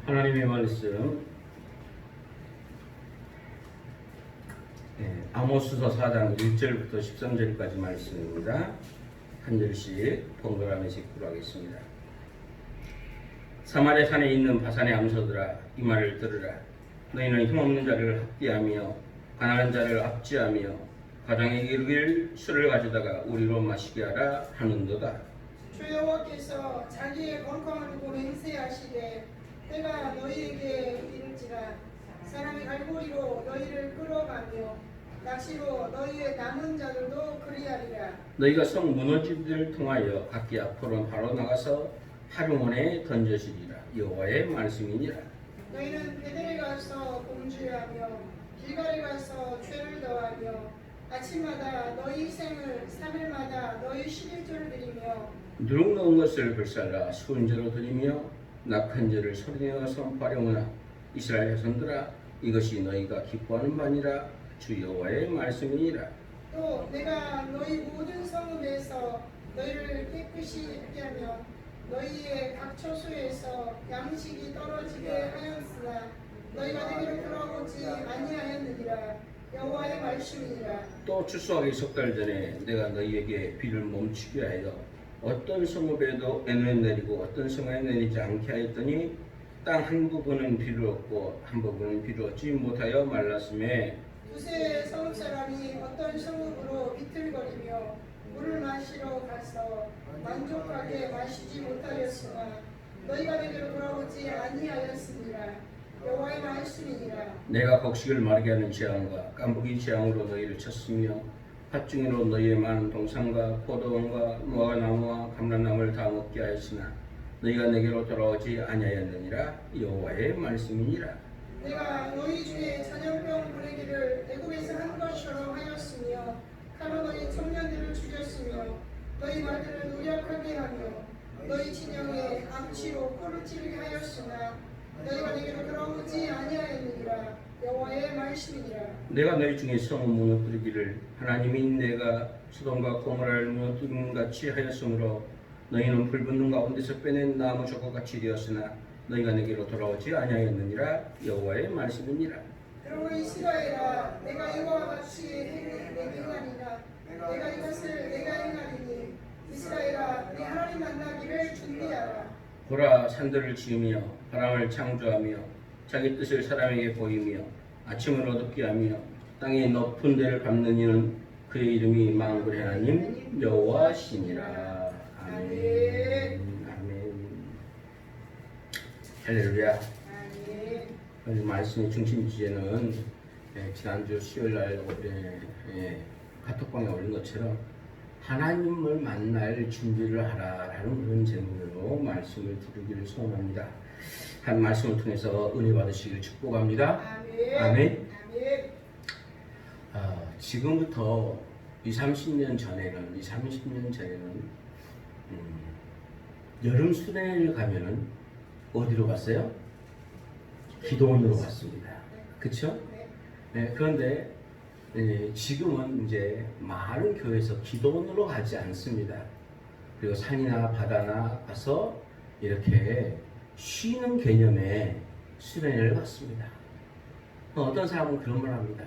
하나님의 말씀 아모스서 4장 1절부터 13절까지 말씀입니다. 한 절씩 번갈아 읽도록하겠습니다. 사마리아 산에 있는 바산의 암소들아, 이 말을 들으라. 너희는 힘없는 자를 학대하며 가난한 자를 압제하며 가장에 이르길 술을 가져다가 우리로 마시게 하라 하는도다. 주 여호와께서 자기의 거룩함을 두고 맹세하시되 때가 너희에게 이를지라. 사람이 갈고리로 너희를 끌어가며 낚시로 너희의 남은 자들도 그리하리라. 너희가 성 무너지들을 통하여 각기 앞으로 바로 나가서 하루몬에 던져지리라. 여호와의 말씀이니라. 너희는 베델에 가서 공주하며 길갈에 가서 죄를 더하며 아침마다 너희 생을 3일마다 너희 11조를 드리며 누룩 넣은 것을 불살라 수은제로 드리며 낙한 죄를 소리내어 선포하려구나. 이스라엘 자손들아, 이것이 너희가 기뻐하는 바니라. 주 여호와의 말씀이니라. 또 내가 너희 모든 성읍에서 너희를 깨끗이 입게 하며 너희의 각 처소에서 양식이 떨어지게 하였으나 너희가 내게로 돌아오지 아니하였느니라. 여호와의 말씀이니라. 또 추수하기 석 달 전에 내가 너희에게 비를 멈추게 하여 어떤 성읍에도 애는 내리고 어떤 성에 내리지 않게 하였더니 땅 한 부분은 비를 얻고 한 부분은 비를 얻지 못하여 말랐음에 두세 성읍 사람이 어떤 성읍으로 비틀거리며 물을 마시러 가서 만족하게 마시지 못하였으나 너희가 내게로 돌아오지 아니하였으니라. 여호와의 말씀이니라. 내가 곡식을 마르게 하는 재앙과 깐부기 재앙으로 너희를 쳤으며 팥중이로 너희의 많은 동산과 포도원과 무화과나무와 감람나무를 다 먹게 하였으나 너희가 내게로 돌아오지 아니하였느니라. 여호와의 말씀이니라. 내가 너희 중에 전염병 보내기를 애굽에서 한 것처럼 하였으며 칼로 너희 청년들을 죽였으며 너희 말들을 노력하게 하며 너희 진영에 암치로 코를 찌르게 하였으나 너희가 내게로 돌아오지 아니하였느니라. 여호와의 말씀이니라. 내가 너희 중에 성을 무너뜨리기를 하나님이 내가 소돔과 고모라를 무너뜨린 같이 하였으므로 너희는 불붙는 가운데서 빼낸 나무 조각같이 되었으나 너희가 내게로 돌아오지 아니하였느니라. 여호와의 말씀이니라. 그러므로 이스라엘아, 내가 이와 같이 내게 행하리라. 내가 이것을 내가 행하리니 이스라엘아, 네 하나님 만나기를 준비하라. 보라, 산들을 지으며 바람을 창조하며 자기 뜻을 사람에게 보이며 아침을 어둡게 하며 땅의 높은 데를 밟는 이는 그의 이름이 만군의 하나님 여호와시니라. 아멘. 아멘. 할렐루야. 오늘 말씀의 중심 주제는 지난주 수요일날 카톡방에 올린 것처럼 하나님을 만날 준비를 하라라는 그런 제목으로 말씀을 드리기를 소원합니다. 한 말씀을 통해서 은혜 받으시길 축복합니다. 아멘. 아멘. 아멘. 지금부터 30년 전에는 여름 수련회를 가면은 어디로 갔어요? 기도원으로 갔습니다. 그렇죠? 네, 그런데 지금은 이제 많은 교회에서 기도원으로 가지 않습니다. 그리고 산이나 바다나 가서 이렇게 쉬는 개념의 수련회를 갔습니다. 어떤 사람은 그런 말 합니다.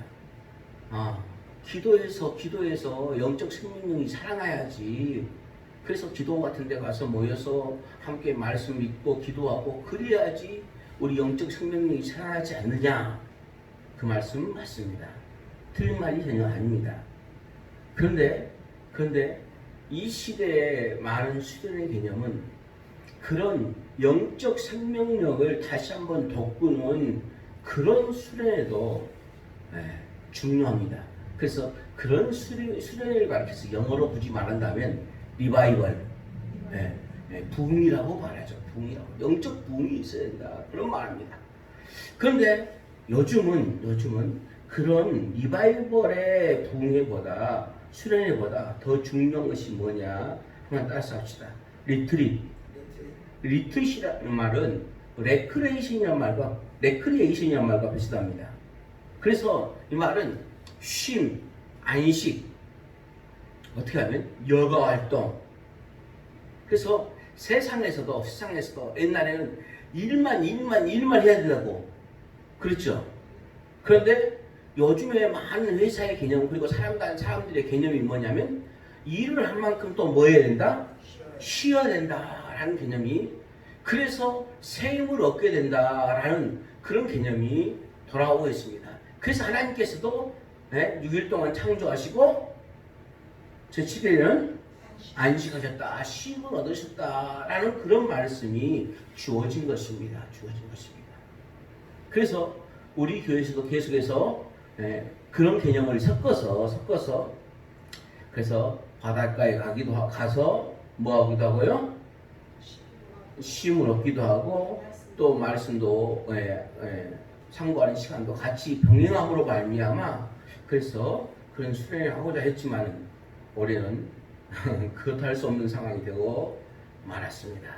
기도에서 영적 생명력이 살아나야지. 그래서 기도 같은 데 가서 모여서 함께 말씀 읽고 기도하고 그래야지 우리 영적 생명력이 살아나지 않느냐. 그 말씀은 맞습니다. 틀린 말이 전혀 아닙니다. 그런데 이 시대의 많은 수련의 개념은 그런 영적 생명력을 다시 한번 돋구는 그런 수련에도 중요합니다. 그래서 그런 수련을 가르쳐서 영어로 굳이 말한다면 리바이벌, 부흥이라고 말하죠. 부흥이라고. 영적 부흥이 있어야 된다. 그런 말입니다. 그런데 요즘은 그런 리바이벌의 부흥회보다 수련회보다 더 중요한 것이 뭐냐? 한번 따라서 합시다. 리트릿이라는 말은 레크레이션이라는 말과 비슷합니다. 그래서 이 말은 쉼, 안식, 어떻게 하면 여가 활동. 그래서 세상에서도 옛날에는 일만 해야 된다고. 그렇죠? 그런데 요즘에 많은 회사의 개념 그리고 사람들의 개념이 뭐냐면 일을 할 만큼 또 뭐 해야 된다? 쉬어야 된다라는 개념이 그래서 새 힘을 얻게 된다라는 그런 개념이 돌아오고 있습니다. 그래서 하나님께서도 6일 동안 창조하시고 제7일에는 안식하셨다, 쉼을 얻으셨다라는 그런 말씀이 주어진 것입니다. 그래서 우리 교회에서도 계속해서 그런 개념을 섞어서 그래서 바닷가에 가서 뭐 하기도 하고요? 쉼을 얻기도 하고 또 말씀도 상고하는 시간도 같이 병행함으로 말미암아 그래서 그런 수련을 하고자 했지만 올해는 그것 할 수 없는 상황이 되고 말았습니다.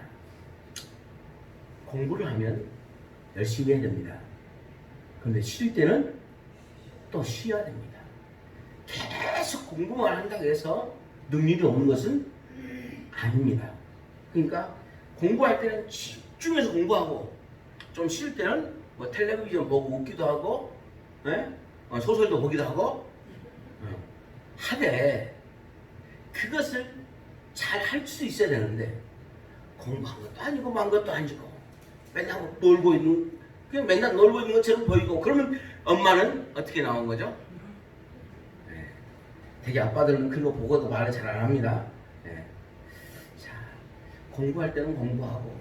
공부를 하면 열심히 해야 됩니다. 그런데 쉴 때는 또 쉬어야 됩니다. 계속 공부만 한다고 해서 능력이 없는 것은 아닙니다. 그러니까 공부할 때는 집중해서 공부하고 좀 쉴 때는 뭐 텔레비전 보고 웃기도 하고 소설도 보기도 하고 하되 그것을 잘 할 수 있어야 되는데 공부한 것도 아니고 만 것도 아니고 맨날 놀고 있는 그냥 맨날 놀고 있는 것처럼 보이고 그러면 엄마는 어떻게 나온 거죠? 되게 아빠들은 그거 보고도 말을 잘 안 합니다. 자, 공부할 때는 공부하고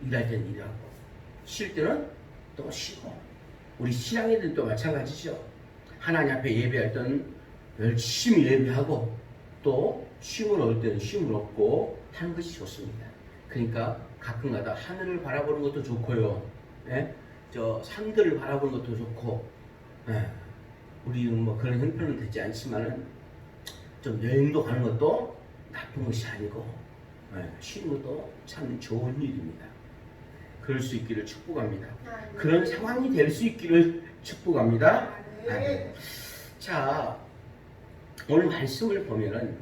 일할 때는 일하고 쉴 때는 또 쉬고 우리 신앙인들도 마찬가지죠. 하나님 앞에 예배할 때는 열심히 예배하고 또 쉼을 얻을 때는 쉼을 얻고 하는 것이 좋습니다. 그러니까 가끔가다 하늘을 바라보는 것도 좋고요. 저 산들을 바라보는 것도 좋고 우리는 뭐 그런 형편은 되지 않지만은 좀 여행도 가는 것도 나쁜 것이 아니고 쉬는 것도 참 좋은 일입니다. 그럴 수 있기를 축복합니다. 그런 상황이 될 수 있기를 축복합니다. 자, 오늘 말씀을 보면은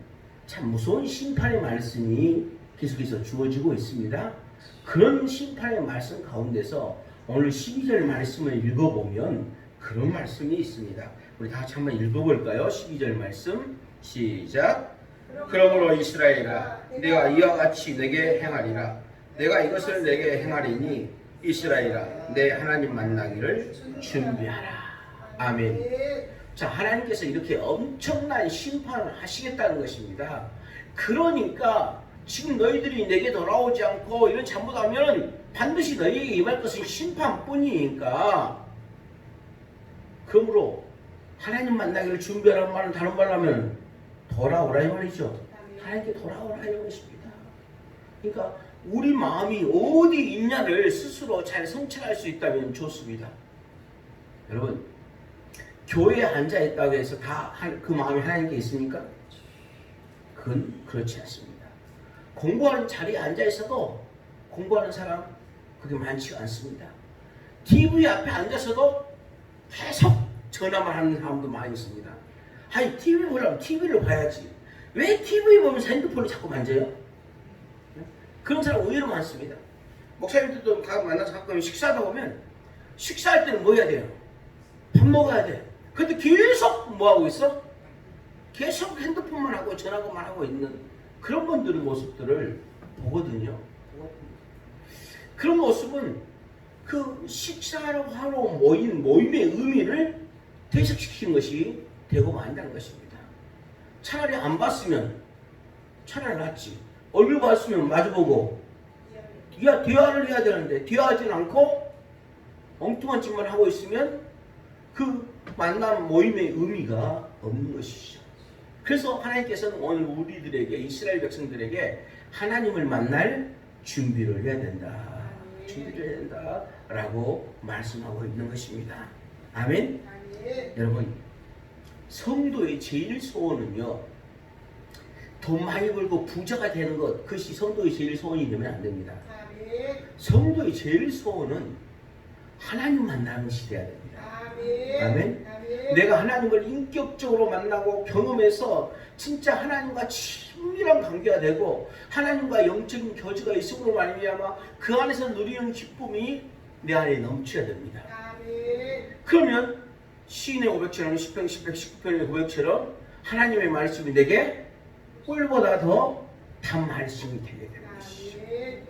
참 무서운 심판의 말씀이 계속해서 주어지고 있습니다. 그런 심판의 말씀 가운데서 오늘 12절 말씀을 읽어보면 그런 말씀이 있습니다. 우리 다 같이 한번 읽어볼까요? 12절 말씀 시작. 그러므로 이스라엘아 내가 이와 같이 내게 행하리라. 내가 이것을 내게 행하리니 이스라엘아 내 하나님 만나기를 준비하라. 아멘. 자, 하나님께서 이렇게 엄청난 심판을 하시겠다는 것입니다. 그러니까 지금 너희들이 내게 돌아오지 않고 이런 잘못하면 반드시 너희에게 임할 것은 심판뿐이니까 그러므로 하나님 만나기를 준비하라는 말은 다른 말로 하면 돌아오라 이 말이죠. 하나님께 돌아오라 이 것입니다. 그러니까 우리 마음이 어디 있냐를 스스로 잘 성찰할 수 있다면 좋습니다. 여러분 교회에 앉아있다고 해서 다 그 마음이 하나님께 있습니까? 그건 그렇지 않습니다. 공부하는 자리에 앉아있어도 공부하는 사람 그게 많지가 않습니다. TV 앞에 앉아서도 계속 전화만 하는 사람도 많이 있습니다. 아니 TV 보려면 TV를 봐야지 왜 TV 보면서 핸드폰을 자꾸 만져요? 그런 사람 의외로 많습니다. 목사님들도 만나서 가끔 식사하다 보면 식사할 때는 뭐 해야 돼요? 밥 먹어야 돼. 근데 계속 뭐 하고 있어? 계속 핸드폰만 하고 전화만 하고 있는 그런 분들의 모습들을 보거든요. 그런 모습은 그 식사하러 모인 모임의 의미를 퇴색시키는 것이 되고 만다는 것입니다. 차라리 안 봤으면 차라리 낫지. 얼굴 봤으면 마주보고 대화를 해야 되는데 대화하지는 않고 엉뚱한 짓만 하고 있으면 그 만남 모임의 의미가 없는 것이죠. 그래서 하나님께서는 오늘 우리들에게 이스라엘 백성들에게 하나님을 만날 준비를 해야 된다. 준비를 해야 된다라고 말씀하고 있는 것입니다. 아멘? 여러분 성도의 제일 소원은요 돈 많이 벌고 부자가 되는 것 그것이 성도의 제일 소원이 되면 안 됩니다. 성도의 제일 소원은 하나님 만나는 시대가 됩니다. 아멘. 아멘. 아멘. 내가 하나님을 인격적으로 만나고 경험해서 진짜 하나님과 친밀한 관계가 되고 하나님과 영적인 교제가 있음으로 말미암아 그 안에서 누리는 기쁨이 내 안에 넘쳐야 됩니다. 아멘. 그러면 시인의 고백처럼 10편, 19편의 고백처럼 하나님의 말씀이 내게 꿀보다 더 단 말씀이 되게 되는 것이죠. 아멘.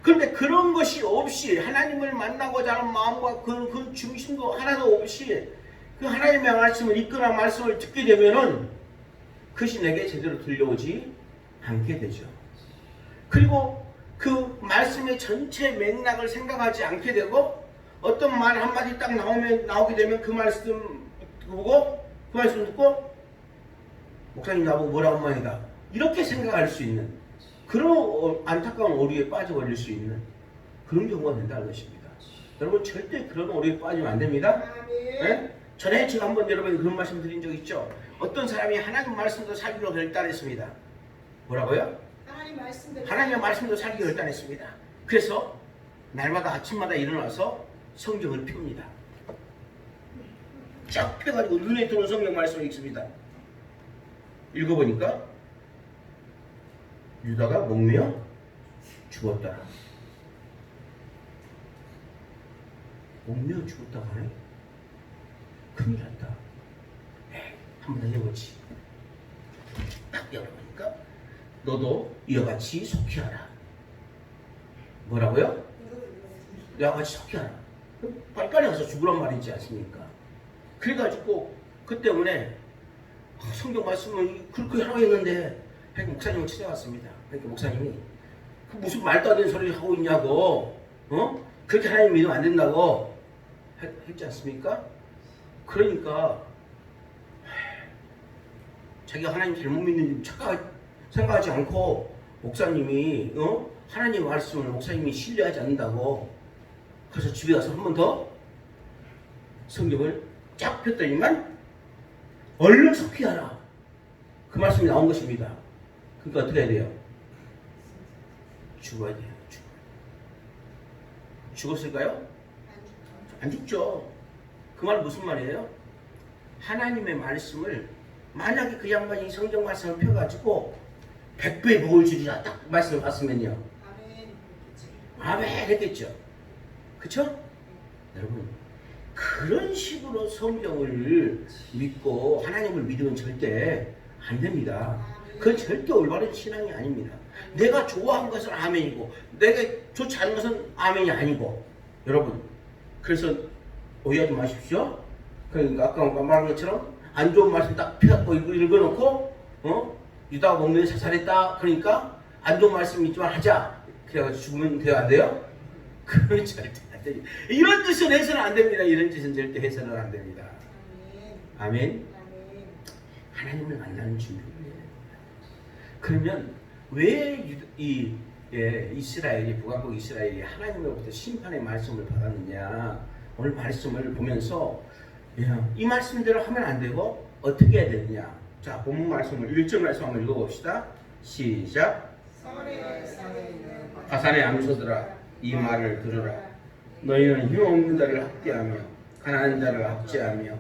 그런데 그런 것이 없이 하나님을 만나고자 하는 마음과 그 중심도 하나도 없이 그 하나님의 말씀을 이끌어 말씀을 듣게 되면은 그것이 내게 제대로 들려오지 않게 되죠. 그리고 그 말씀의 전체 맥락을 생각하지 않게 되고 어떤 말 한마디 딱 나오게 되면 그 말씀 보고 그 말씀 듣고 목사님 나보고 뭐라고 말이다 이렇게 생각할 수 있는 그런 안타까운 오류에 빠져버릴 수 있는 그런 경우가 된다는 것입니다. 여러분 절대 그런 오류에 빠지면 안 됩니다. 아멘. 네? 전에 제가 한번 여러분이 그런 말씀 드린 적 있죠. 어떤 사람이 하나님 말씀도 살기로 결단했습니다. 뭐라고요? 하나님의 말씀도 살기로 결단했습니다. 그래서 날마다 아침마다 일어나서 성경을 펴니다. 쫙 펴가지고 눈에 들어온 성경 말씀을 읽습니다. 읽어보니까 유다가 목매어 죽었다. 목매어 죽었다고 하네? 큰일 났다. 한번 더 해보지. 딱 열어보니까 너도 이와 같이 속히하라. 뭐라고요? 이와 같이 속히하라. 빨리빨리 가서 죽으란 말이지 않습니까? 그래가지고 그 때문에 성경 말씀을 그렇게 하라고 했는데 목사님을 찾아왔습니다. 그러니까 목사님이 그 무슨 말도 안 되는 소리를 하고 있냐고, 그렇게 하나님 믿으면 안 된다고 했지 않습니까? 그러니까 자기가 하나님 잘못 믿는 생각하지 않고 목사님이 하나님 말씀을 목사님이 신뢰하지 않는다고 그래서 집에 가서 한 번 더 성경을 쫙 폈더니만 얼른 속히하라 그 말씀이 나온 것입니다. 그러니까 어떻게 해야 돼요? 죽어야 돼요. 죽었을까요? 안 죽죠. 그 말은 무슨 말이에요? 하나님의 말씀을 만약에 그 양반이 성경 말씀을 펴가지고 100배의 복을 주리라 딱 말씀을 봤으면요. 아멘 했겠죠. 그쵸? 여러분 그런 식으로 성경을 믿고 하나님을 믿으면 절대 안 됩니다. 그건 절대 올바른 신앙이 아닙니다. 내가 좋아한 것은 아멘이고 내가 좋지 않은 것은 아멘이 아니고 여러분 그래서 오해하지 마십시오. 그러니까 아까 말한 것처럼 안 좋은 말씀 딱 펴갖고 읽어놓고 유다가 목매어 자살했다 그러니까 안 좋은 말씀 있지만 하자 그래가지고 죽으면 돼요 안 돼요? 그건 절대 안 돼요. 이런 뜻은 해서는 안 됩니다. 이런 뜻은 절대 해서는 안 됩니다. 아멘. 하나님을 만나는 준비를 해야 됩니다. 그러면 왜 이스라엘이 북왕국 이스라엘이 하나님으로부터 심판의 말씀을 받았느냐 오늘 말씀을 보면서 이 말씀대로 하면 안 되고 어떻게 해야 되느냐 자 본문 말씀을 1절 말씀 한번 읽어봅시다. 시작. 가산의 암소들아 이 말을 들으라. 너희는 힘없는 자를 학대하며 가난한 자를 압제하며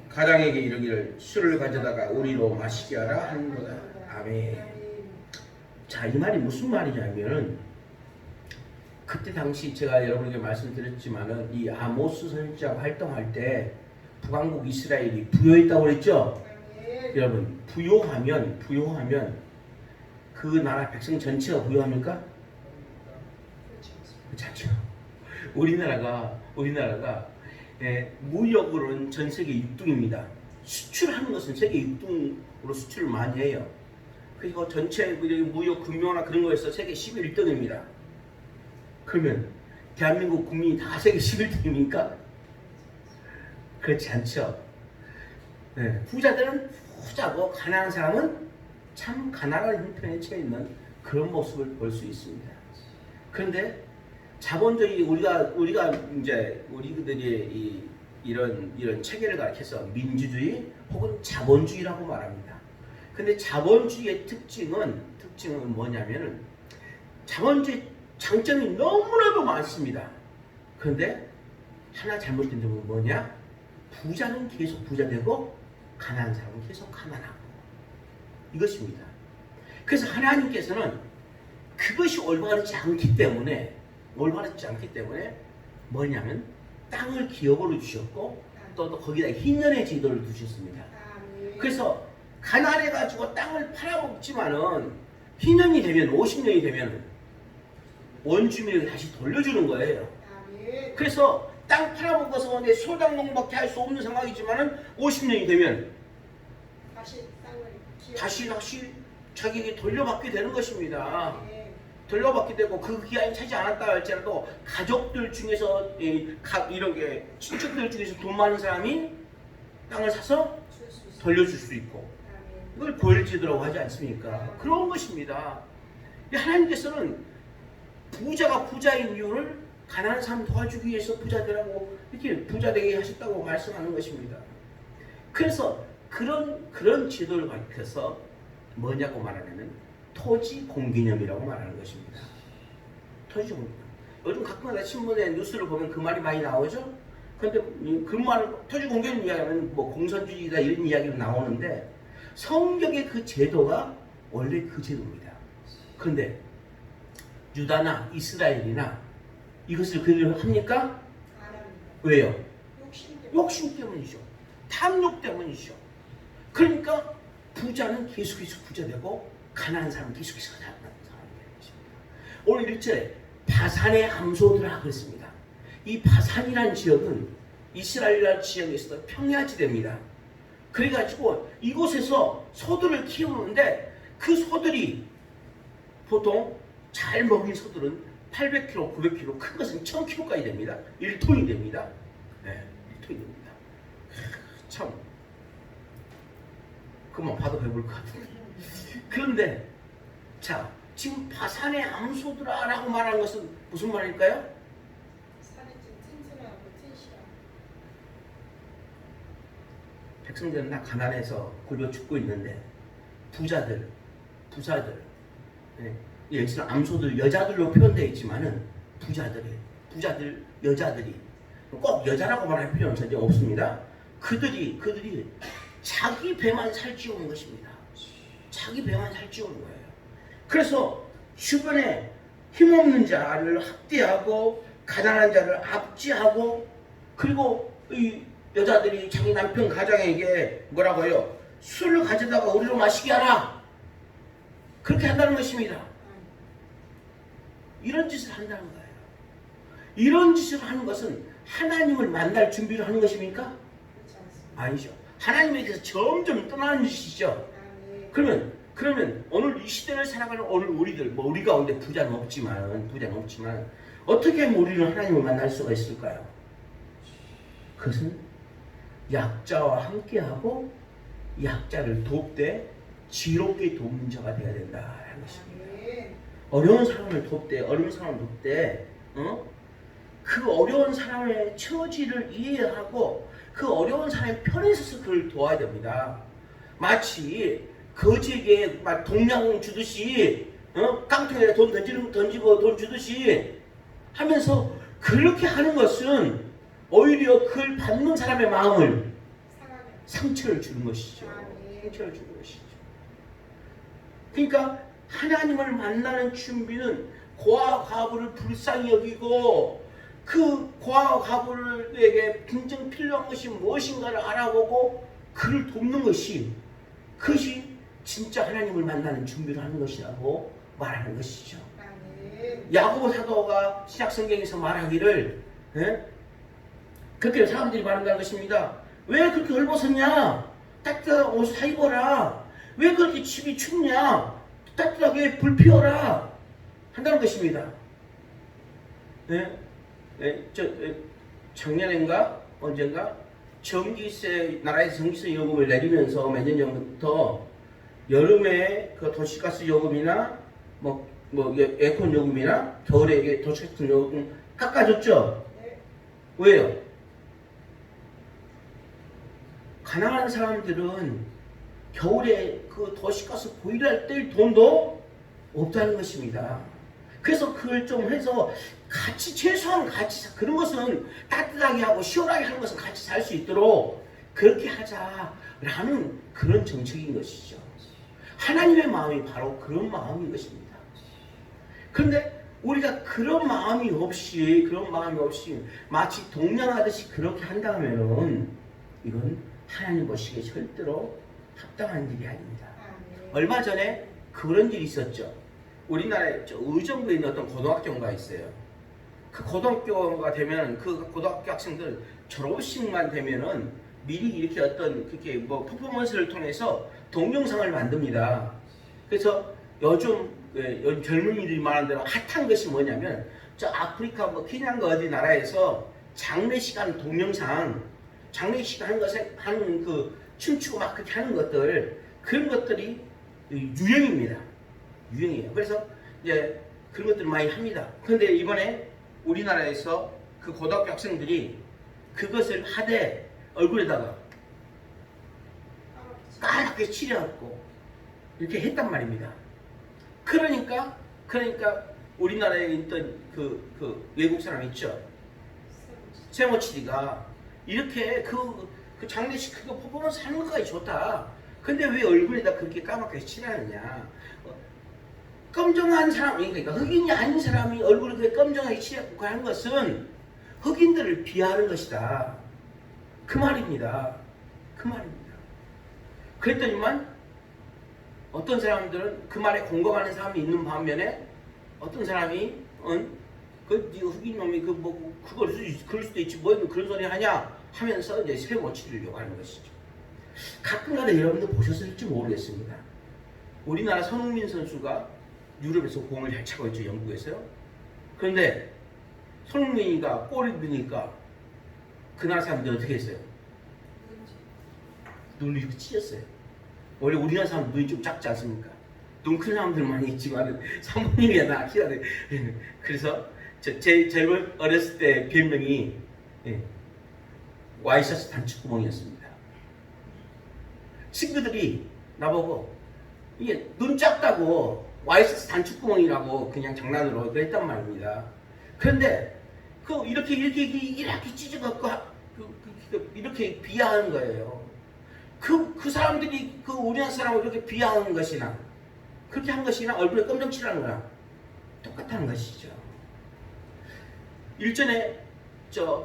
가장에게 이르기를 술을 가져다가 우리로 마시게 하라 하는도다. 아멘. 자, 이 말이 무슨 말이냐면 그때 당시 제가 여러분에게 말씀드렸지만은 이 아모스 선지자가 활동할 때 북왕국 이스라엘이 부요했다고 그랬죠? 여러분 부요하면 그 나라 백성 전체가 부요합니까? 그렇지 않죠. 우리나라가 무역으로는 전 세계 6등입니다. 수출하는 것은 세계 6등으로 수출을 많이 해요. 그리고 전체 무역 금융이나 그런 거에서 세계 11등입니다. 그러면 대한민국 국민이 다 세계 11등입니까? 그렇지 않죠. 부자들은 부자고 가난한 사람은 참 가난한 형편에 처해 있는 그런 모습을 볼 수 있습니다. 그런데 자본주의 우리가 이제 우리들이 이런 체계를 가르쳐서 민주주의 혹은 자본주의라고 말합니다. 근데 자본주의의 특징은 뭐냐면은 자본주의 장점이 너무나도 많습니다. 그런데 하나 잘못된 점은 뭐냐? 부자는 계속 부자 되고 가난한 사람은 계속 가난하고 이것입니다. 그래서 하나님께서는 그것이 올바르지 않기 때문에 뭐냐면 땅을 기업으로 주셨고 또 거기다 흰년의 제도를 두셨습니다. 그래서 가난해가지고 땅을 팔아먹지만은 흰년이 되면 50년이 되면 원주민에게 다시 돌려주는 거예요. 그래서 땅 팔아먹어서 내 소당농밖에 할 수 없는 상황이지만은 50년이 되면 다시 자기에게 돌려받게 되는 것입니다. 돌려받게 되고 그 기한이 차지 않았다 할지라도 가족들 중에서 이런 게 친척들 중에서 돈 많은 사람이 땅을 사서 돌려줄 수 있고 이걸 고일제도라고 하지 않습니까? 그런 것입니다. 하나님께서는 부자가 부자인 이유를 가난한 사람 도와주기 위해서 부자 되라고 이렇게 부자 되게 하셨다고 말씀하는 것입니다. 그래서 그런 제도를 밝혀서 뭐냐고 말하냐면 토지 공개념이라고 말하는 것입니다. 토지 공개념. 요즘 가끔가다 신문에 뉴스를 보면 그 말이 많이 나오죠. 그런데 그 말을 토지 공개념 이야기하면 뭐 공산주의다 이런 이야기가 나오는데 성경의 그 제도가 원래 그 제도입니다. 그런데 유다나 이스라엘이나 이것을 그대로 합니까? 왜요? 욕심 때문이죠. 탐욕 때문이죠. 그러니까 부자는 계속해서 부자 되고 가난한 사람은 계속해서 가난한 사람이 되는 것입니다. 오늘 1절에 바산의 암소들아 그랬습니다. 이 바산이라는 지역은 이스라엘이라는 지역에서 평야지대입니다. 그래가지고 이곳에서 소들을 키우는데 그 소들이 보통 잘 먹인 소들은 800kg, 900kg, 큰 것은 1000kg까지 됩니다. 1톤이 됩니다. 네, 1톤이 됩니다. 참 그만 봐도 배부를 것 같은데. 그런데 자 지금 바산의 암소들아 라고 말하는 것은 무슨 말일까요? 산이 좀 튼튼하고 튼실하고 백성들은 다 가난해서 굶어 죽고 있는데 부자들 여기서는 암소들 여자들로 표현되어 있지만은 부자들 여자들이 꼭 여자라고 말할 필요는 전혀 없습니다. 그들이 자기 배만 살찌우는 것입니다. 자기 배만 살찌우는 거예요. 그래서 주변에 힘없는 자를 학대하고 가난한 자를 압제하고 그리고 이 여자들이 자기 남편 가장에게 뭐라고 해요? 술을 가져다가 우리로 마시게 하라. 그렇게 한다는 것입니다. 이런 짓을 한다는 거예요. 이런 짓을 하는 것은 하나님을 만날 준비를 하는 것입니까? 아니죠. 하나님에게서 점점 떠나는 짓이죠. 그러면 오늘 이 시대를 살아가는 오늘 우리들 우리 가운데 부자는 없지만 어떻게 하면 우리는 하나님을 만날 수가 있을까요? 그것은 약자와 함께하고 약자를 돕되 지롭게 돕는 자가 되어야 된다 하는 것입니다. 어려운 사람을 돕되 그 어려운 사람의 처지를 이해하고 그 어려운 사람의 편에 서서 그를 도와야 됩니다. 마치 거지에게 막 동양 주듯이 깡통에 돈 던지고 돈 주듯이 하면서 그렇게 하는 것은 오히려 그걸 받는 사람의 마음을 상처를 주는 것이죠. 상처를 주는 것이죠. 그러니까 하나님을 만나는 준비는 고아와 과부를 불쌍히 여기고 그 고아와 과부에게 진정 필요한 것이 무엇인가를 알아보고 그를 돕는 것이 그것이 진짜 하나님을 만나는 준비를 하는 것이라고 말하는 것이죠. 야고보 사도가 신약성경에서 말하기를 그렇게 사람들이 말한다는 것입니다. 왜 그렇게 헐벗었냐? 따뜻한 옷을 사 입어라. 왜 그렇게 집이 춥냐? 따뜻하게 불 피워라 한다는 것입니다. 작년인가 언젠가 나라에서 전기세 요금을 내리면서 몇 년 전부터 여름에 그 도시가스 요금이나 에어컨 요금이나 겨울에 도시가스 요금 깎아줬죠. 왜요? 가난한 사람들은 겨울에 그 도시가스 보일러 뗄 돈도 없다는 것입니다. 그래서 그걸 좀 해서 같이 최소한 같이 그런 것은 따뜻하게 하고 시원하게 하는 것은 같이 살 수 있도록 그렇게 하자라는 그런 정책인 것이죠. 하나님의 마음이 바로 그런 마음인 것입니다. 그런데 우리가 그런 마음이 없이 마치 동냥하듯이 그렇게 한다면은 이건 하나님 보시기에 절대로 합당한 일이 아닙니다. 얼마 전에 그런 일이 있었죠. 우리나라에 의정부에 있는 어떤 고등학교가 있어요. 그 고등학교가 되면 그 고등학교 학생들 졸업식만 되면은 미리 이렇게 어떤 그렇게 뭐 퍼포먼스를 통해서 동영상을 만듭니다. 그래서 요즘 젊은이들이 말하는 대로 핫한 것이 뭐냐면 저 아프리카 뭐 케냐인가 어디 나라에서 장례식 동영상, 장례식 하는 그 춤추고 막 그렇게 하는 것들, 그런 것들이 유행입니다. 유행이에요. 그래서 이제 그런 것들을 많이 합니다. 그런데 이번에 우리나라에서 그 고등학교 학생들이 그것을 하되 얼굴에다가 까맣게 칠해갖고 이렇게 했단 말입니다. 그러니까 우리나라에 있던 그 외국 사람 있죠. 세모치디가 이렇게 그 장례식 그거 퍼포먼스 하는 것까지 좋다. 근데 왜 얼굴에다 그렇게 까맣게 칠하느냐? 검정한 사람, 그러니까 흑인이 아닌 사람이 얼굴을 그렇게 검정하게 칠하고 하는 것은 흑인들을 비하하는 것이다. 그 말입니다. 그 말입니다. 그랬더니만 어떤 사람들은 그 말에 공감하는 사람이 있는 반면에 어떤 사람이 그 흑인 놈이 그럴 수도 있지 뭐 그런 소리 하냐 하면서 이제 세모치를 요구하는 것이죠. 가끔가다 여러분들 보셨을지 모르겠습니다. 우리나라 손흥민 선수가 유럽에서 공을 잘 차고 있죠. 영국에서요. 그런데 손흥민이가 골을 넣으니까 그 나라 사람들이 어떻게 했어요? 눈을 이렇게 찢었어요. 원래 우리나라 사람 눈이 좀 작지 않습니까? 눈 큰 사람들 많이 있지만 사모님이야 나 키가 돼. 그래서 제일 어렸을 때 별명이 와이셔츠 단추구멍이었습니다. 친구들이 나보고 이게 눈 작다고 와이셔츠 단추구멍이라고 그냥 장난으로 그랬단 말입니다. 그런데 이렇게 찢어갖고 이렇게 비하하는 거예요. 그 사람들이 우리나라 사람을 그렇게 비하하는 것이나 그렇게 한 것이나 얼굴에 검정 칠하는 거랑 똑같다는 것이죠. 일전에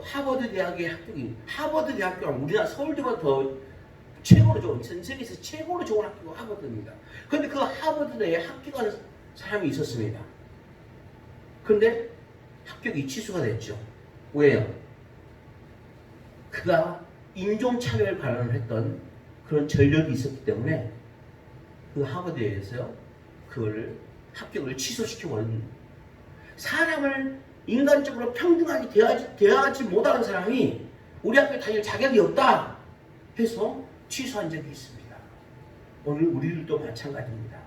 하버드 대학의 학교인 하버드 대학교가 우리나라 서울대보다 더 최고로 좋은, 전 세계에서 최고로 좋은 학교가 하버드입니다. 그런데 그 하버드대에 합격한 사람이 있었습니다. 그런데 합격이 취소가 됐죠. 왜요? 그가 인종차별 발언을 했던 그런 전력이 있었기 때문에 그 하버드에서 그걸 합격을 취소시켜버린, 사람을 인간적으로 평등하게 대하지 못하는 사람이 우리 학교에 다닐 자격이 없다 해서 취소한 적이 있습니다. 오늘 우리들도 마찬가지입니다.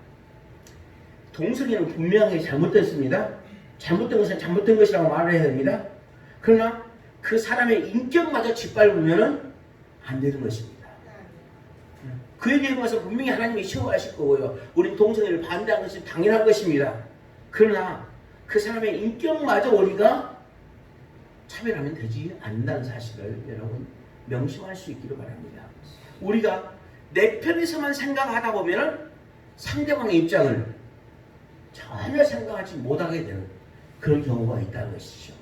동성애는 분명히 잘못됐습니다. 잘못된 것은 잘못된 것이라고 말을 해야 됩니다. 그러나 그 사람의 인격마저 짓밟으면 안 되는 것입니다. 그에 대한 것은 분명히 하나님이 시험하실 거고요. 우린 동성애를 반대하는 것이 당연한 것입니다. 그러나 그 사람의 인격마저 우리가 차별하면 되지 않는다는 사실을 여러분 명심할 수 있기를 바랍니다. 우리가 내 편에서만 생각하다 보면 상대방의 입장을 전혀 생각하지 못하게 되는 그런 경우가 있다는 것이죠.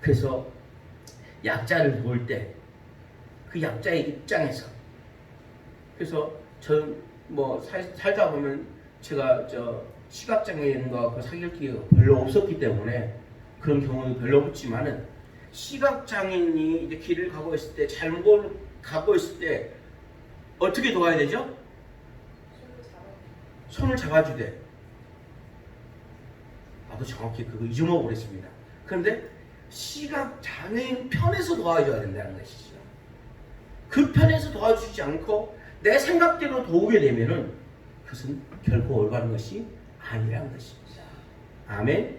그래서 약자를 볼 때 그 약자의 입장에서, 그래서 저는 살다 보면 제가 시각장애인과 사귈 기회가 별로 없었기 때문에 그런 경우는 별로 없지만은, 시각장애인이 이제 길을 가고 있을 때, 잘못 가고 있을 때 어떻게 도와야 되죠? 손을 잡아주되. 나도 정확히 그거 잊어먹어버렸습니다. 그런데 시각장애인 편에서 도와줘야 된다는 것이죠. 그 편에서 도와주지 않고 내 생각대로 도우게 되면은 그것은 결코 올바른 것이 아니라는 것입니다. 아멘.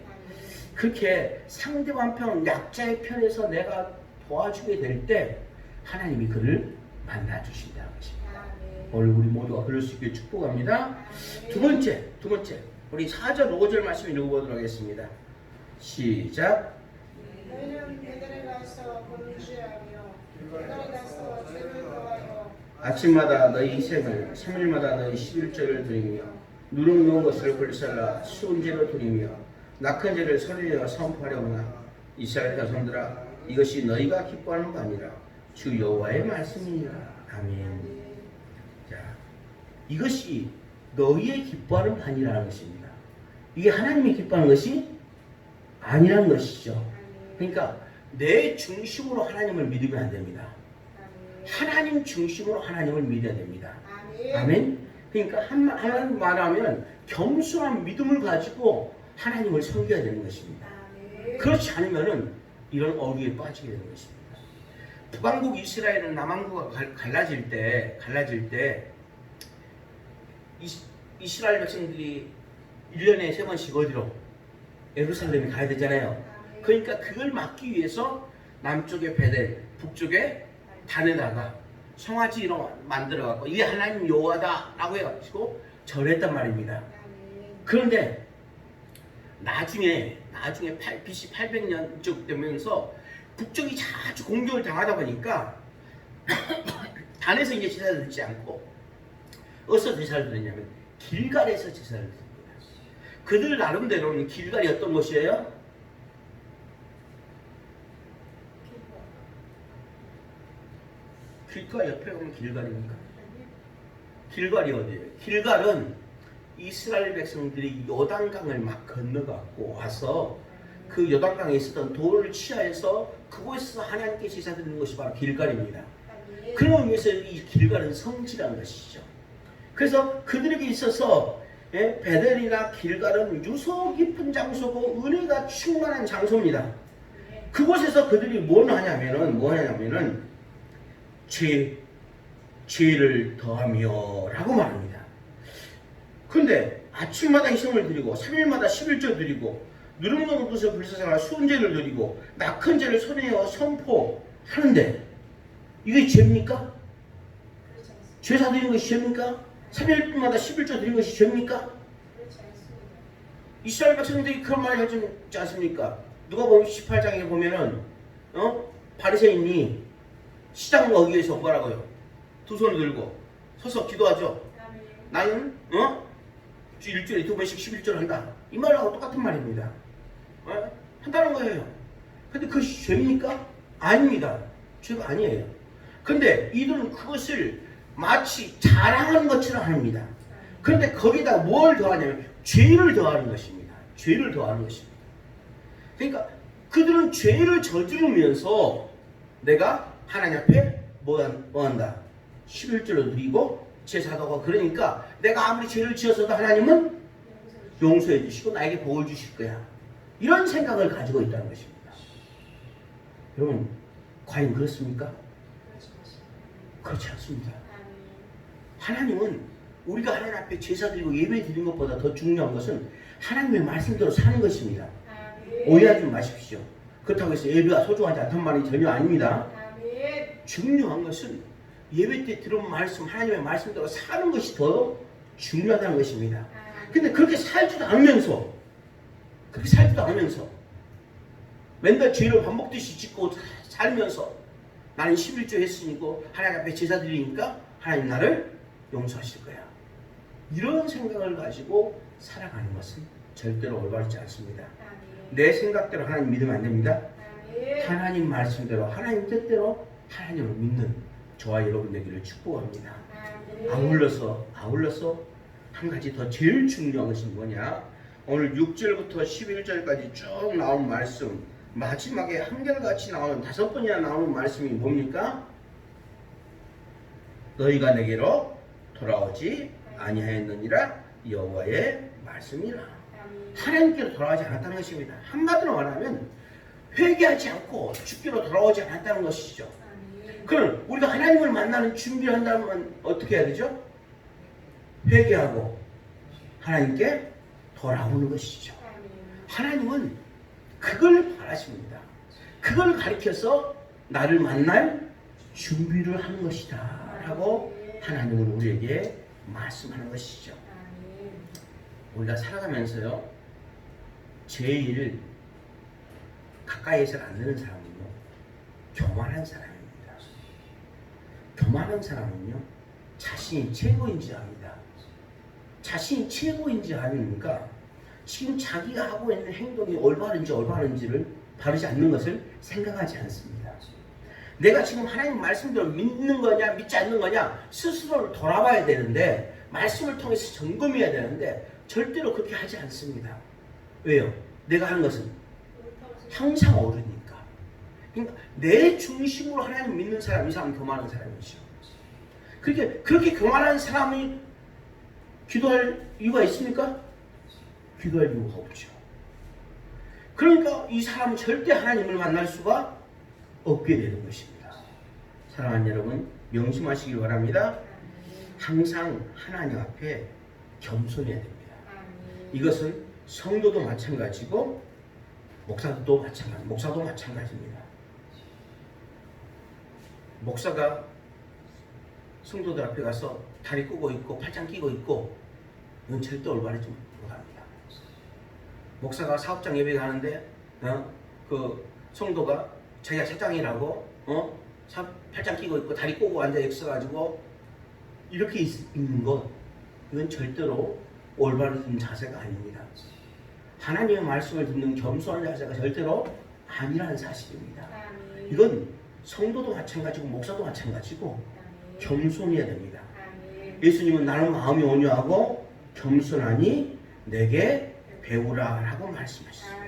그렇게 상대방 편, 약자의 편에서 내가 도와주게 될 때 하나님이 그를 만나주신다는 것입니다. 오늘 우리 모두가 그럴 수 있게 축복합니다. 두 번째 우리 4절 5절 말씀 읽어보도록 하겠습니다. 시작. 너희는 베델에 가서 범죄하며 길갈에 가서 죄를 더하여 아침마다 너희 생을 3일마다 너희 11절을 드리며 누룩 놓은 것을 불살라 수은제로 드리며 낙한 죄를 서리내어 선포하려구나. 이스라엘 자손들아, 이것이 너희가 기뻐하는 바니라. 주 여호와의 말씀이니라. 아멘. 자, 이것이 너희의 기뻐하는 바니라는 것입니다. 이게 하나님이 기뻐하는 것이 아니라는 것이죠. 그러니까 내 중심으로 하나님을 믿으면 안 됩니다. 하나님 중심으로 하나님을 믿어야 됩니다. 아멘. 그러니까 하나님 말하면 겸손한 믿음을 가지고 하나님을 섬겨야 되는 것입니다. 그렇지 않으면은 이런 어류에 빠지게 되는 것입니다. 북왕국 이스라엘은 남왕국과 갈라질 때 이스라엘 백성들이 1년에 3번씩 어디로? 예루살렘에 가야 되잖아요. 그러니까 그걸 막기 위해서 남쪽에 베델, 북쪽에 단에다가 성화지로 만들어갖고 이게 하나님 여호와다라고 해가지고 절했단 말입니다. 그런데 나중에 BC 800년쯤 되면서 북쪽이 자주 공격을 당하다 보니까 단에서 이제 제사를 드리지 않고 어디서 제사를 드렸냐면 길갈에서 제사를 드립니다. 그들 나름대로는 길갈이 어떤 곳이에요? 길가 옆에 가면 길갈입니까? 길갈이 어디예요? 길갈은 이스라엘 백성들이 요단강을 막 건너갖고 와서 그 요단강에 있었던 돌을 취하해서 그곳에서 하나님께 제사 드리는 것이 바로 길갈입니다. 그런 의미에서 이 길갈은 성지라는 것이죠. 그래서 그들에게 있어서 베델이나 길갈은 유서 깊은 장소고 은혜가 충만한 장소입니다. 그곳에서 그들이 뭘 하냐면은 죄를 더하며 라고 말합니다. 그런데 아침마다 희생을 드리고 3일마다 11절 드리고 누룩 놓은 것을 불사사가 수은제를 드리고 낙한 죄를 손에어 선포하는데 이게 죄입니까? 제사 드리는 것이 죄입니까? 3일마다 11절 드리는 것이 죄입니까? 이스라엘 백성들이 그런 말을 해주지 않습니까? 누가복음 18장에 보면은 바리새인이 시장 어귀에서 뭐라고요? 두 손을 들고 서서 기도하죠. 나는 일주일에 2번씩 11절 한다. 이 말하고 똑같은 말입니다. 한다는 거예요. 근데 그것이 죄입니까? 아닙니다. 죄가 아니에요. 근데 이들은 그것을 마치 자랑하는 것처럼 합니다. 그런데 거기다 뭘 더하냐면 죄를 더하는 것입니다. 죄를 더하는 것입니다. 그러니까 그들은 죄를 저지르면서 내가 하나님 앞에 뭐 한다? 11절을 드리고 제사도 하고 그러니까 내가 아무리 죄를 지었어도 하나님은 용서해 주시고 나에게 복을 주실 거야. 이런 생각을 가지고 있다는 것입니다. 여러분, 과연 그렇습니까? 그렇지 않습니다. 하나님은 우리가 하나님 앞에 제사 드리고 예배 드리는 것보다 더 중요한 것은 하나님의 말씀대로 사는 것입니다. 오해하지 마십시오. 그렇다고 해서 예배가 소중하지 않단 말이 전혀 아닙니다. 중요한 것은 예배 때 들은 말씀, 하나님의 말씀대로 사는 것이 더 중요하다는 것입니다. 근데 그렇게 살지도 않으면서 맨날 죄를 반복듯이 짓고 살면서 나는 11조 했으니까 하나님 앞에 제사 드리니까 하나님 나를 용서하실 거야. 이런 생각을 가지고 살아가는 것은 절대로 올바르지 않습니다. 내 생각대로 하나님 믿으면 안 됩니다. 하나님 말씀대로 하나님 뜻대로 하나님을 믿는 저와 여러분 되기를 축복합니다. 아울러서 한 가지 더 제일 중요한 것은 뭐냐? 오늘 6절부터 11절까지 쭉 나온 말씀 마지막에 한결같이 나오는 5번이나 나오는 말씀이 뭡니까? 너희가 내게로 돌아오지 아니하였느니라 여호와의 말씀이라. 하나님께로 돌아오지 않았다는 것입니다. 한마디로 말하면 회개하지 않고 주께로 돌아오지 않았다는 것이죠. 그럼 우리가 하나님을 만나는 준비를 한다면 어떻게 해야 되죠? 회개하고 하나님께 돌아오는 것이죠. 하나님은 그걸 바라십니다. 그걸 가리켜서 나를 만날 준비를 하는 것이다 라고 하나님은 우리에게 말씀하는 것이죠. 우리가 살아가면서요, 제일 가까이에서 안 되는 사람은요, 교만한 사람입니다. 교만한 사람은요, 자신이 최고인지 압니다. 자신이 최고인지 아니까 지금 자기가 하고 있는 행동이 올바른지를 바르지 않는 것을 생각하지 않습니다. 내가 지금 하나님 말씀대로 믿는 거냐 믿지 않는 거냐 스스로를 돌아봐야 되는데, 말씀을 통해서 점검해야 되는데 절대로 그렇게 하지 않습니다. 왜요? 내가 하는 것은 항상 옳으니까. 그러니까 내 중심으로 하나님 믿는 사람, 이 사람은 교만한 사람이죠. 그렇게 교만한 사람이 기도할 이유가 있습니까? 기도할 이유가 없죠. 그러니까 이 사람은 절대 하나님을 만날 수가 없게 되는 것입니다. 사랑하는 여러분, 명심하시길 바랍니다. 항상 하나님 앞에 겸손해야 됩니다. 이것은 성도도 마찬가지고 목사도 마찬가지입니다. 목사가 성도들 앞에 가서 다리 끄고 있고 팔짱 끼고 있고, 이건 절대 올바르지 못합니다. 목사가 사업장 예배 가는데 그 성도가 자기가 사장이라고 팔짱 끼고 있고 다리 꼬고 앉아 있어가지고 이렇게 있는 것, 이건 절대로 올바른 자세가 아닙니다. 하나님의 말씀을 듣는 겸손한 자세가 절대로 아니라는 사실입니다. 이건 성도도 마찬가지고 목사도 마찬가지고 겸손해야 됩니다. 예수님은 나는 마음이 온유하고 겸손하니 내게 배우라 라고 말씀하셨습니다.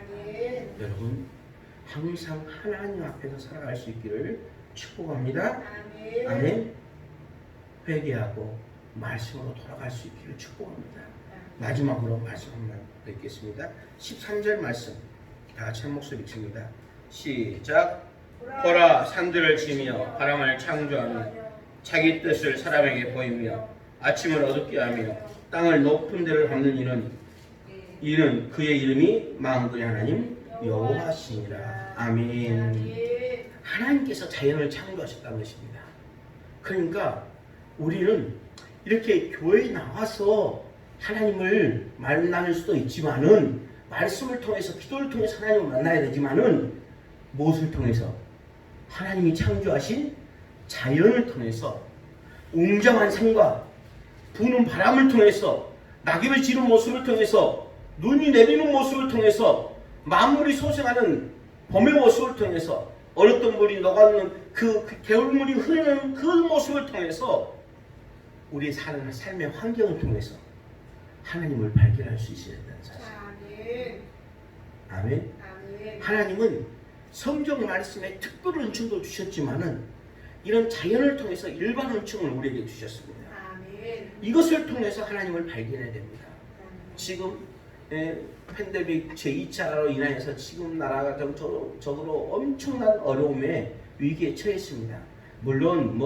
여러분, 항상 하나님 앞에서 살아갈 수 있기를 축복합니다. 아멘. 회개하고 말씀으로 돌아갈 수 있기를 축복합니다. 마지막으로 말씀 한번 뵙겠습니다. 13절 말씀 다 같이 한 목소리 읽습니다. 시작. 보라, 산들을 치며 바람을 창조하며 자기 뜻을 사람에게 보이며 아침을 어둡게 하며 땅을 높은 데를 밟는 이는 그의 이름이 만군의 하나님 여호와시니라. 아멘. 하나님께서 자연을 창조하셨다는 것입니다. 그러니까 우리는 이렇게 교회에 나와서 하나님을 만날 수도 있지만은, 말씀을 통해서 기도를 통해서 하나님을 만나야 되지만은, 무엇을 통해서? 하나님이 창조하신 자연을 통해서, 웅장한 산과 부는 바람을 통해서, 낙엽을 지는 모습을 통해서, 눈이 내리는 모습을 통해서, 만물이 소생하는 봄의 모습을 통해서, 얼었던 물이 녹아있는 그 개울물이 흐르는 그 모습을 통해서, 우리의 사는 삶의 환경을 통해서 하나님을 발견할 수 있어야 된다는 사실. 아멘. 하나님은 성경 말씀에 특별한 은총도 주셨지만은 이런 자연을 통해서 일반 은총을 우리에게 주셨습니다. 이것을 통해서 하나님을 발견해야 됩니다. 지금 팬데믹 제2차로 인하여서 지금 나라가 적으로 엄청난 어려움에 위기에 처했습니다. 물론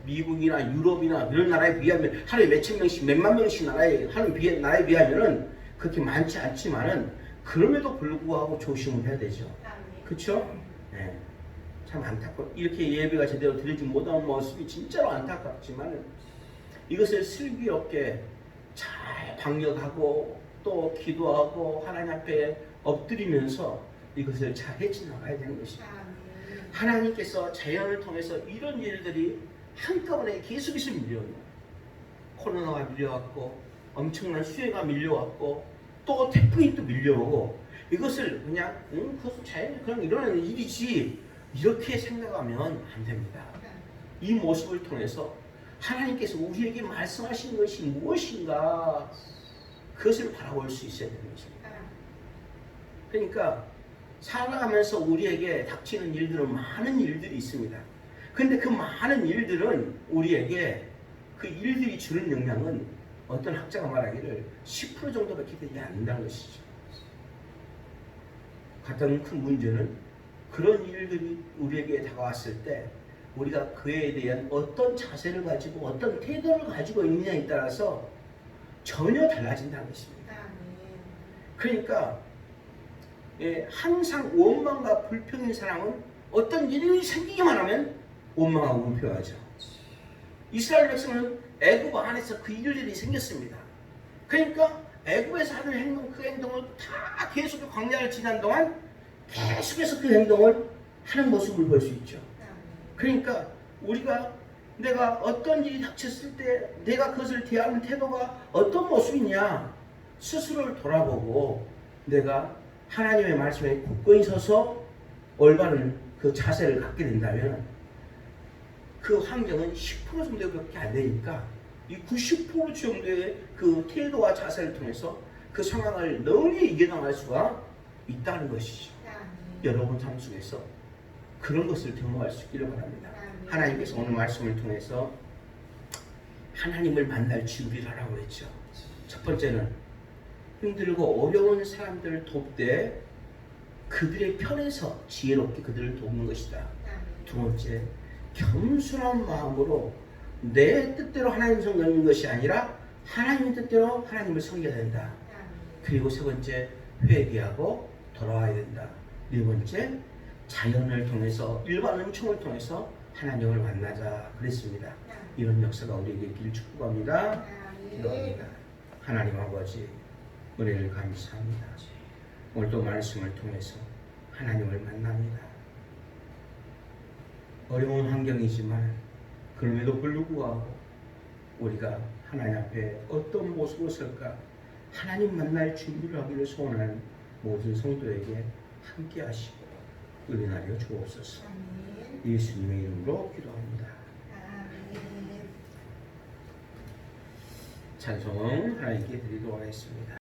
미국이나 유럽이나 이런 나라에 비하면 하루에 몇천 명씩 몇만 명씩 나라에 비하면은 그렇게 많지 않지만은, 그럼에도 불구하고 조심을 해야 되죠. 그렇죠? 네. 참 안타깝고, 이렇게 예배가 제대로 드리지 못한 모습이 진짜로 안타깝지만, 이것을 슬기롭게 잘 방역하고 또 기도하고 하나님 앞에 엎드리면서 이것을 잘 헤쳐나가야 되는 것입니다. 하나님께서 자연을 통해서 이런 일들이 한꺼번에 계속해서 밀려오는, 코로나가 밀려왔고 엄청난 수해가 밀려왔고 또 태풍이 또 밀려오고, 이것을 그냥 그것은 자연이 그냥 일어나는 일이지 이렇게 생각하면 안 됩니다. 이 모습을 통해서 하나님께서 우리에게 말씀하시는 것이 무엇인가, 그것을 바라볼 수 있어야 되는 것입니다. 그러니까 살아가면서 우리에게 닥치는 일들은 많은 일들이 있습니다. 그런데 그 많은 일들은 우리에게 그 일들이 주는 영향은 어떤 학자가 말하기를 10% 정도밖에 되지 않는다는 것이죠. 가장 큰 문제는 그런 일들이 우리에게 다가왔을 때 우리가 그에 대한 어떤 자세를 가지고 어떤 태도를 가지고 있느냐에 따라서 전혀 달라진다는 것입니다. 그러니까 항상 원망과 불평인 사람은 어떤 일이 생기기만 하면 원망하고 불평하죠. 이스라엘 백성은 애굽 안에서 그 일들이 생겼습니다. 그러니까 애굽에서 하는 행동, 그 행동을 다 계속 광야를 지난 동안 계속해서 그 행동을 하는 모습을 볼 수 있죠. 그러니까 우리가 내가 어떤 일이 닥쳤을 때 내가 그것을 대하는 태도가 어떤 모습이냐 스스로를 돌아보고 내가 하나님의 말씀에 굳건히 서서 올바른 그 자세를 갖게 된다면 그 환경은 10% 정도밖에 안 되니까 이 90% 정도의 그 태도와 자세를 통해서 그 상황을 널리 이겨나갈 수가 있다는 것이죠. 여러분 삶 속에서 그런 것을 경험할 수 있기를 바랍니다. 하나님께서 오늘 말씀을 통해서 하나님을 만날 준비를 하라고 했죠. 첫 번째는 힘들고 어려운 사람들을 돕되 그들의 편에서 지혜롭게 그들을 돕는 것이다. 두 번째, 겸손한 마음으로 내 뜻대로 하나님 섬기는 것이 아니라 하나님의 뜻대로 하나님을 섬겨야 된다. 그리고 세 번째, 회개하고 돌아와야 된다. 네 번째, 자연을 통해서 일반 은총을 통해서 하나님을 만나자 그랬습니다. 이런 역사가 우리에게 있기를 축복합니다. 기도합니다. 하나님 아버지 은혜를 감사합니다. 오늘도 말씀을 통해서 하나님을 만납니다. 어려운 환경이지만 그럼에도 불구하고 우리가 하나님 앞에 어떤 모습으로 설까 하나님 만날 준비를 하기를 소원하는 모든 성도에게 함께 하시고 은혜하여 주옵소서. 예수님의 이름으로 기도합니다. 찬송 하나님께 드리도록 하겠습니다.